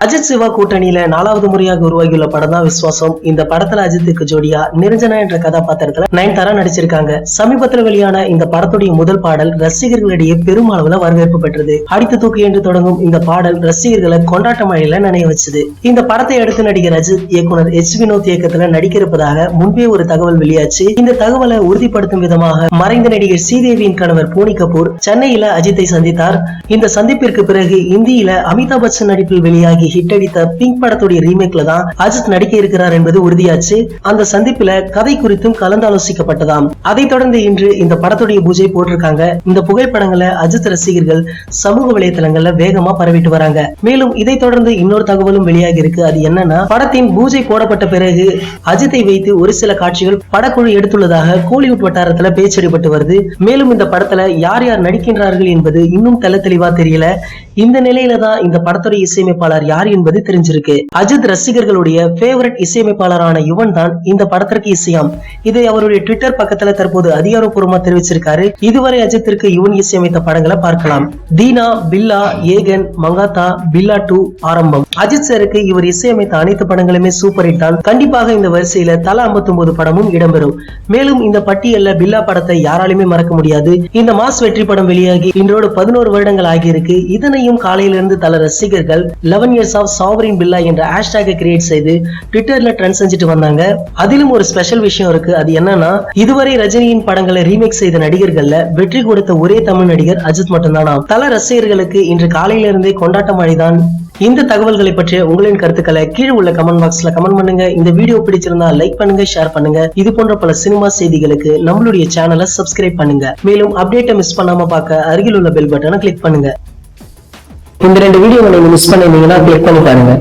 அஜித் சிவா கூட்டணியில 4வது முறையாக உருவாகியுள்ள படம் தான் விஸ்வாசம். இந்த படத்துல அஜித்துக்கு ஜோடியா நிரஞ்சனா என்ற கதாபாத்திரத்துல நயன்தாரா நடிச்சிருக்காங்க. சமீபத்தில் வெளியான இந்த படத்துடைய முதல் பாடல் ரசிகர்களிடையே பெரும் அளவுல வரவேற்பு பெற்றது. அடித்து தூக்கு என்று தொடங்கும் இந்த பாடல் ரசிகர்களை கொண்டாட்ட மழையில நனைய வச்சது. இந்த படத்தை அடுத்து நடிகர் அஜித் இயக்குனர் எச் வினோத் இயக்கத்துல நடிக்க இருப்பதாக முன்பே ஒரு தகவல் வெளியாச்சு. இந்த தகவலை உறுதிப்படுத்தும் விதமாக மறைந்த நடிகர் ஸ்ரீதேவியின் கணவர் போனி கபூர் சென்னையில அஜித்தை சந்தித்தார். இந்த சந்திப்பிற்கு பிறகு இந்தியில அமிதாப் பச்சன் நடிப்பில் வெளியாகி ஹிட் அடித்த பிங்க் படத்துடைய ரீமேக்ல தான் அஜித் நடிக்க இருக்கிறார் என்பது உறுதியாச்சு. அந்த சந்திப்பில கதை குறித்தும் கலந்தாலோசிக்கப்பட்டதாம். அதைத் தொடர்ந்து இன்று இந்த படத்துடைய பூஜை போட்டிருக்காங்க. இந்த புகைப்படங்களை அஜித் ரசிகர்கள் சமூக வலைதளங்கள்ல வேகமா பரவிட்டு வராங்க. மேலும் இதை தொடர்ந்து இன்னொரு தகவலும் வெளியாகி இருக்கு. அது என்னன்னா, படத்தின் பூஜை போடப்பட்ட பிறகு அஜித்தை வைத்து ஒரு சில காட்சிகள் படக்குழு எடுத்துள்ளதாக கோலிவுட் வட்டாரத்துல பேச்சடிபட்டு வருது. மேலும் இந்த படத்துல யார் யார் நடிக்கின்றார்கள் என்பது இன்னும் தெளிவா தெரியல. இந்த நிலையில தான் இந்த படத்துடைய இசையமைப்பாளர் யார் என்பது தெரிஞ்சிருக்கு. அஜித் ரசிகர்களுடைய ஃபேவரட் இசையமைப்பாளரான யுவன் தான் இந்த படத்திற்கு இசையாம். இதை அவருடைய ட்விட்டர் பக்கத்துல தற்போது அதிகாரப்பூர்வமா தெரிவிச்சிருக்காரு. இதுவரை அஜித்திற்கு யுவன் இசையமைத்த படங்களை பார்க்கலாம். தீனா, பில்லா, ஏகன், மங்காத்தா, பில்லா 2, ஆரம்பம். அஜித் சாருக்கு இவர் இசையமைத்த அனைத்து படங்களுமே சூப்பர் ஹிட் தான். கண்டிப்பாக இந்த வரிசையில தலா 59 படமும் இடம்பெறும். மேலும் இந்த பட்டியல்ல பில்லா படத்தை யாராலுமே மறக்க முடியாது. இந்த மாஸ் வெற்றி படம் வெளியாகி இன்றோடு 11 வருடங்கள் ஆகியிருக்கு. இதனையும் காலையிலிருந்து தல ரசிகர்கள் 11 years of sovereign பில்லா என்ற ஹேஷ்டாக கிரியேட் செய்து ட்விட்டர்ல ட்ரெண்ட் செஞ்சுட்டு வந்தாங்க. அதிலும் ஒரு ஸ்பெஷல் விஷயம் இருக்கு. அது என்னன்னா, இதுவரை ரஜினியின் படங்களை ரீமேக் செய்த நடிகர்கள்ல வெற்றி கொடுத்த ஒரே தமிழ் நடிகர் அஜித் மட்டும்தானா. தல ரசிகர்களுக்கு இன்று காலையிலிருந்தே கொண்டாட்ட மழைதான். இந்த தகவல்களை பற்றிய உங்களின் கருத்துக்களை கீழே உள்ள கமெண்ட் பாக்ஸ்ல கமெண்ட் பண்ணுங்க. இந்த வீடியோ பிடிச்சிருந்தா லைக் பண்ணுங்க, ஷேர் பண்ணுங்க. இது போன்ற பல சினிமா செய்திகளுக்கு நம்மளுடைய சேனலை சப்ஸ்கிரைப் பண்ணுங்க. மேலும் அப்டேட்டை மிஸ் பண்ணாம பார்க்க அருகில் உள்ள பெல் பட்டனை கிளிக் பண்ணுங்க. இந்த 2 வீடியோவை நீங்க மிஸ் பண்ணிருந்தீங்கன்னா கிளிக் பண்ணி பாருங்க.